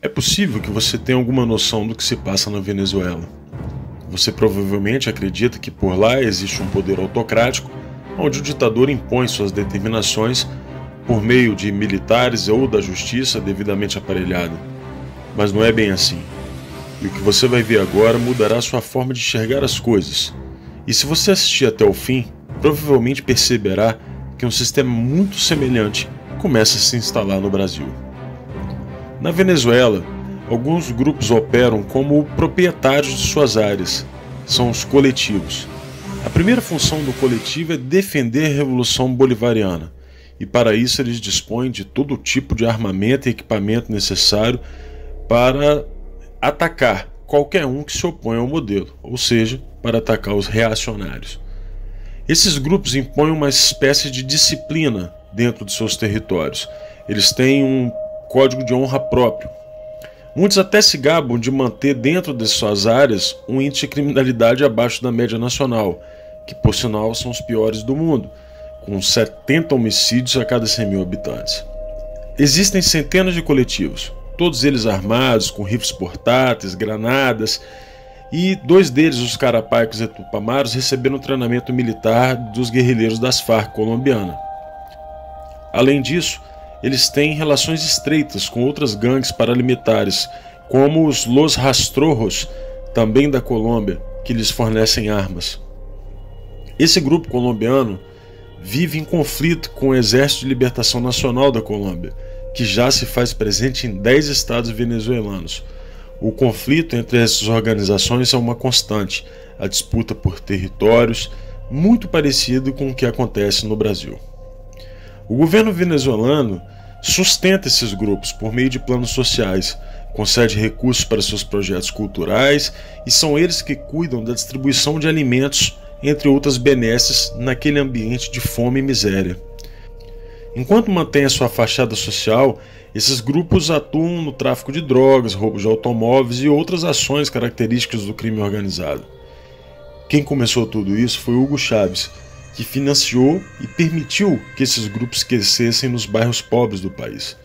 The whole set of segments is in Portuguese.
É possível que você tenha alguma noção do que se passa na Venezuela. Você provavelmente acredita que por lá existe um poder autocrático, onde o ditador impõe suas determinações por meio de militares ou da justiça devidamente aparelhada. Mas não é bem assim. E o que você vai ver agora mudará sua forma de enxergar as coisas. E se você assistir até o fim, provavelmente perceberá que um sistema muito semelhante começa a se instalar no Brasil. Na Venezuela, alguns grupos operam como proprietários de suas áreas. São os coletivos. A primeira função do coletivo é defender a Revolução Bolivariana, e para isso eles dispõem de todo tipo de armamento e equipamento necessário para atacar qualquer um que se oponha ao modelo, ou seja, para atacar os reacionários. Esses grupos impõem uma espécie de disciplina dentro de seus territórios. Eles têm um código de honra próprio. Muitos até se gabam de manter dentro de suas áreas um índice de criminalidade abaixo da média nacional, que por sinal são os piores do mundo, com 70 homicídios a cada 100 mil habitantes. Existem centenas de coletivos, todos eles armados, com rifles portáteis, granadas, e 2 deles, os Carapaicos e Tupamaros, receberam treinamento militar dos guerrilheiros das Farc colombiana. Além disso, eles têm relações estreitas com outras gangues paramilitares, como os Los Rastrojos, também da Colômbia, que lhes fornecem armas. Esse grupo colombiano vive em conflito com o Exército de Libertação Nacional da Colômbia, que já se faz presente em 10 estados venezuelanos. O conflito entre essas organizações é uma constante, a disputa por territórios, muito parecido com o que acontece no Brasil. O governo venezuelano sustenta esses grupos por meio de planos sociais, concede recursos para seus projetos culturais e são eles que cuidam da distribuição de alimentos, entre outras benesses, naquele ambiente de fome e miséria. Enquanto mantém a sua fachada social, esses grupos atuam no tráfico de drogas, roubo de automóveis e outras ações características do crime organizado. Quem começou tudo isso foi Hugo Chávez, que financiou e permitiu que esses grupos crescessem nos bairros pobres do país.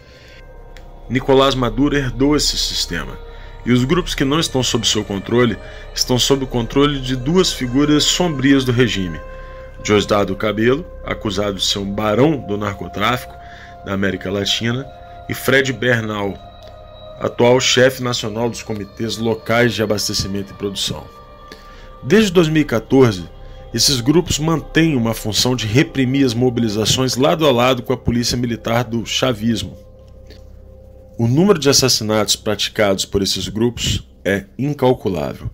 Nicolás Maduro herdou esse sistema, e os grupos que não estão sob seu controle estão sob o controle de 2 figuras sombrias do regime: Diosdado Cabello, acusado de ser um barão do narcotráfico da América Latina, e Fred Bernal, atual chefe nacional dos comitês locais de abastecimento e produção. Desde 2014, esses grupos mantêm uma função de reprimir as mobilizações lado a lado com a polícia militar do chavismo. O número de assassinatos praticados por esses grupos é incalculável.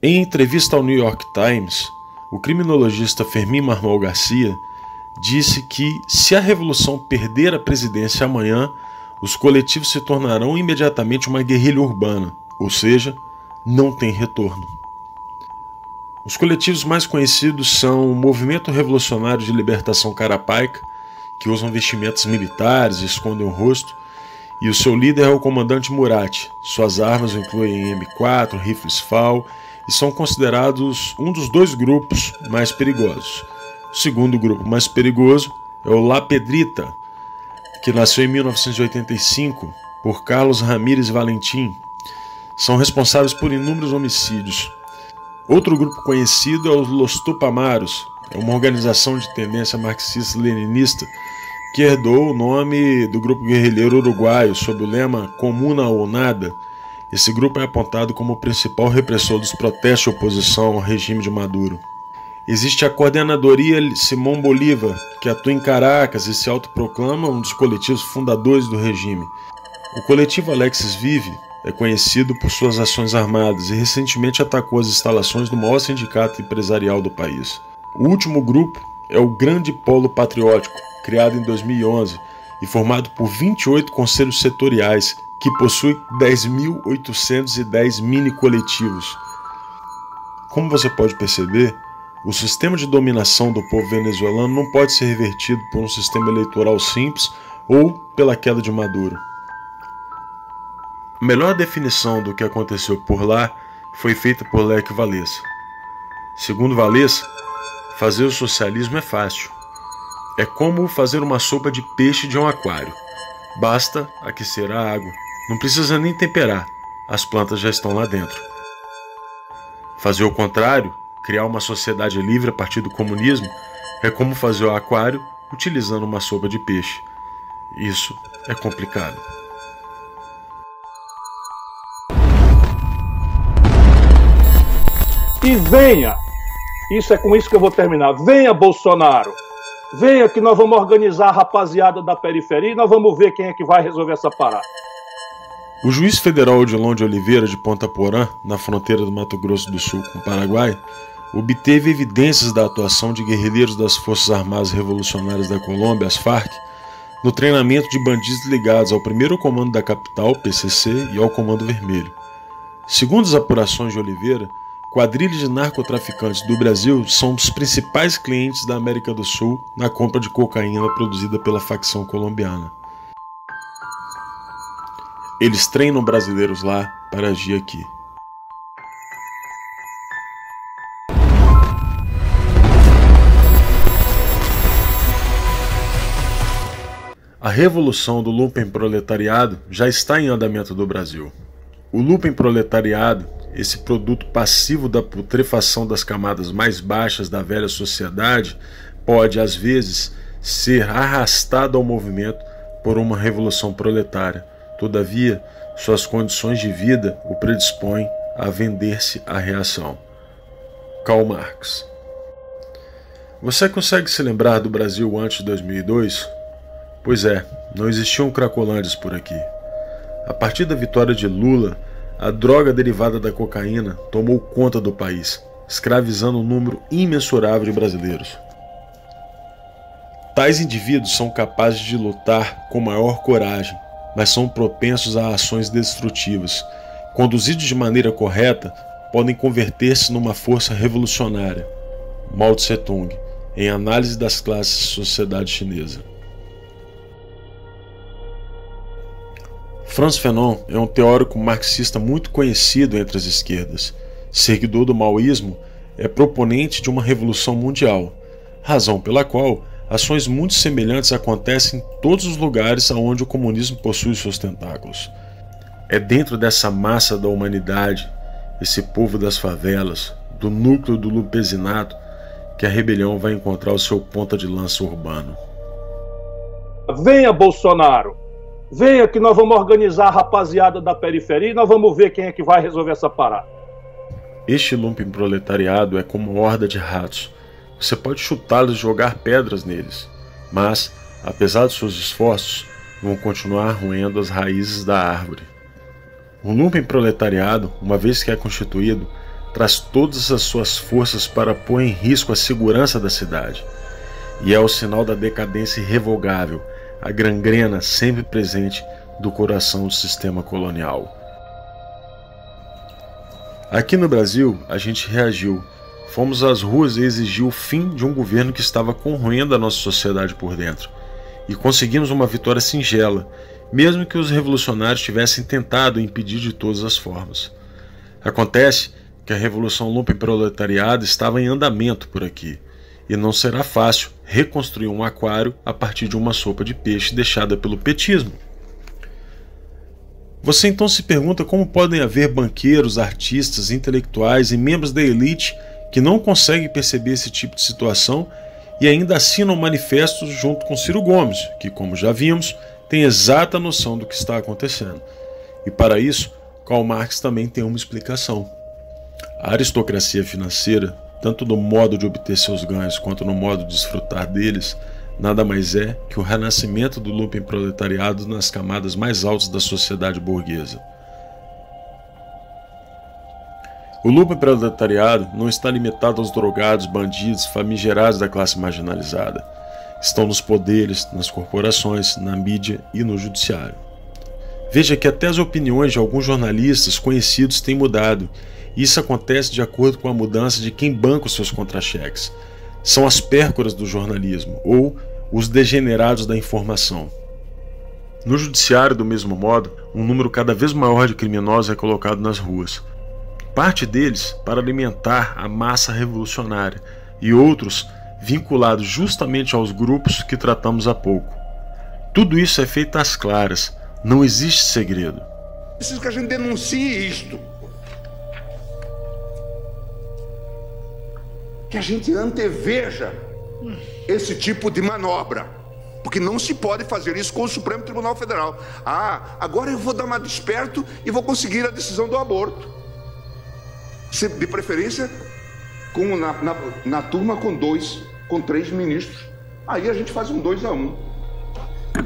Em entrevista ao New York Times, o criminologista Fermín Marmol Garcia disse que, se a revolução perder a presidência amanhã, os coletivos se tornarão imediatamente uma guerrilha urbana, ou seja, não tem retorno. Os coletivos mais conhecidos são o Movimento Revolucionário de Libertação Carapaica, que usam vestimentas militares e escondem o rosto, e o seu líder é o comandante Murat. Suas armas incluem M4, rifles FAL, e são considerados um dos 2 grupos mais perigosos. O segundo grupo mais perigoso é o La Pedrita, que nasceu em 1985 por Carlos Ramírez Valentim. São responsáveis por inúmeros homicídios. Outro grupo conhecido é os Los Tupamaros, é uma organização de tendência marxista-leninista que herdou o nome do grupo guerrilheiro uruguaio sob o lema Comuna ou Nada. Esse grupo é apontado como o principal repressor dos protestos de oposição ao regime de Maduro. Existe a Coordenadoria Simón Bolívar, que atua em Caracas e se autoproclama um dos coletivos fundadores do regime. O coletivo Alexis Vive é conhecido por suas ações armadas e recentemente atacou as instalações do maior sindicato empresarial do país. O último grupo é o Grande Polo Patriótico, criado em 2011 e formado por 28 conselhos setoriais, que possui 10.810 mini-coletivos. Como você pode perceber, o sistema de dominação do povo venezuelano não pode ser revertido por um sistema eleitoral simples ou pela queda de Maduro. A melhor definição do que aconteceu por lá foi feita por Lech Walesa. Segundo Walesa, fazer o socialismo é fácil. É como fazer uma sopa de peixe de um aquário. Basta aquecer a água, não precisa nem temperar, as plantas já estão lá dentro. Fazer o contrário, criar uma sociedade livre a partir do comunismo, é como fazer o aquário utilizando uma sopa de peixe. Isso é complicado. E venha, isso é com isso que eu vou terminar, venha Bolsonaro, venha que nós vamos organizar a rapaziada da periferia e nós vamos ver quem é que vai resolver essa parada. O juiz federal Odilon de Oliveira de Ponta Porã, na fronteira do Mato Grosso do Sul com o Paraguai, obteve evidências da atuação de guerrilheiros das Forças Armadas Revolucionárias da Colômbia, as FARC, no treinamento de bandidos ligados ao 1º Comando da Capital, PCC, e ao Comando Vermelho. Segundo as apurações de Oliveira, quadrilhas de narcotraficantes do Brasil são os principais clientes da América do Sul na compra de cocaína produzida pela facção colombiana. Eles treinam brasileiros lá para agir aqui. A revolução do lumpenproletariado já está em andamento no Brasil. O lumpenproletariado, esse produto passivo da putrefação das camadas mais baixas da velha sociedade, pode, às vezes, ser arrastado ao movimento por uma revolução proletária. Todavia, suas condições de vida o predispõem a vender-se à reação. Karl Marx. Você consegue se lembrar do Brasil antes de 2002? Pois é, não existiam cracolândias por aqui. A partir da vitória de Lula, a droga derivada da cocaína tomou conta do país, escravizando um número imensurável de brasileiros. Tais indivíduos são capazes de lutar com maior coragem, mas são propensos a ações destrutivas. Conduzidos de maneira correta, podem converter-se numa força revolucionária. Mao Tse-tung, em Análise das Classes e Sociedade Chinesa. Frantz Fanon é um teórico marxista muito conhecido entre as esquerdas. Seguidor do maoísmo, é proponente de uma revolução mundial, razão pela qual ações muito semelhantes acontecem em todos os lugares onde o comunismo possui seus tentáculos. É dentro dessa massa da humanidade, esse povo das favelas, do núcleo do lumpesinato, que a rebelião vai encontrar o seu ponta de lança urbano. Venha Bolsonaro, venha que nós vamos organizar a rapaziada da periferia e nós vamos ver quem é que vai resolver essa parada. Este lumpenproletariado é como uma horda de ratos. Você pode chutá-los e jogar pedras neles, mas, apesar de seus esforços, vão continuar roendo as raízes da árvore. O lumpenproletariado, uma vez que é constituído, traz todas as suas forças para pôr em risco a segurança da cidade. E é o sinal da decadência irrevogável, a gangrena sempre presente do coração do sistema colonial. Aqui no Brasil, a gente reagiu. Fomos às ruas e exigimos o fim de um governo que estava corroendo a nossa sociedade por dentro. E conseguimos uma vitória singela, mesmo que os revolucionários tivessem tentado impedir de todas as formas. Acontece que a revolução lumpenproletariada estava em andamento por aqui, e não será fácil reconstruir um aquário a partir de uma sopa de peixe deixada pelo petismo. Você então se pergunta como podem haver banqueiros, artistas, intelectuais e membros da elite que não conseguem perceber esse tipo de situação e ainda assinam manifestos junto com Ciro Gomes, que, como já vimos, tem exata noção do que está acontecendo. E para isso, Karl Marx também tem uma explicação. A aristocracia financeira, tanto no modo de obter seus ganhos quanto no modo de desfrutar deles, nada mais é que o renascimento do lumpenproletariado nas camadas mais altas da sociedade burguesa. O lumpenproletariado não está limitado aos drogados, bandidos, famigerados da classe marginalizada. Estão nos poderes, nas corporações, na mídia e no judiciário. Veja que até as opiniões de alguns jornalistas conhecidos têm mudado, e isso acontece de acordo com a mudança de quem banca os seus contra-cheques. São as pércoras do jornalismo, ou os degenerados da informação. No judiciário, do mesmo modo, um número cada vez maior de criminosos é colocado nas ruas. Parte deles para alimentar a massa revolucionária, e outros vinculados justamente aos grupos que tratamos há pouco. Tudo isso é feito às claras, não existe segredo. Preciso que a gente denuncie isto. Que a gente anteveja esse tipo de manobra. Porque não se pode fazer isso com o Supremo Tribunal Federal. Ah, agora eu vou dar uma desperto e vou conseguir a decisão do aborto. De preferência, na turma com 3 ministros. Aí a gente faz um 2-1.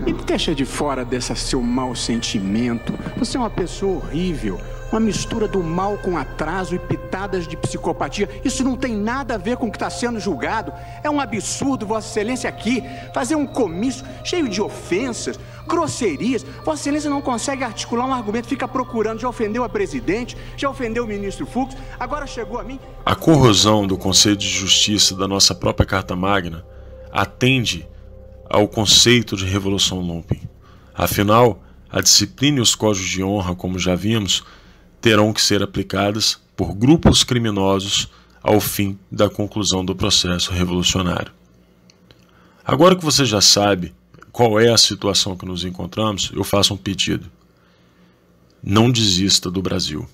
E deixa de fora desse seu mau sentimento. Você é uma pessoa horrível. Uma mistura do mal com atraso e pitadas de psicopatia. Isso não tem nada a ver com o que está sendo julgado. É um absurdo, Vossa Excelência, aqui fazer um comício cheio de ofensas, grosserias. Vossa Excelência não consegue articular um argumento, fica procurando. Já ofendeu a presidente, já ofendeu o ministro Fux, agora chegou a mim. A corrosão do Conselho de Justiça da nossa própria Carta Magna atende ao conceito de Revolução Lumpen. Afinal, a disciplina e os códigos de honra, como já vimos, terão que ser aplicadas por grupos criminosos ao fim da conclusão do processo revolucionário. Agora que você já sabe qual é a situação que nos encontramos, eu faço um pedido. Não desista do Brasil.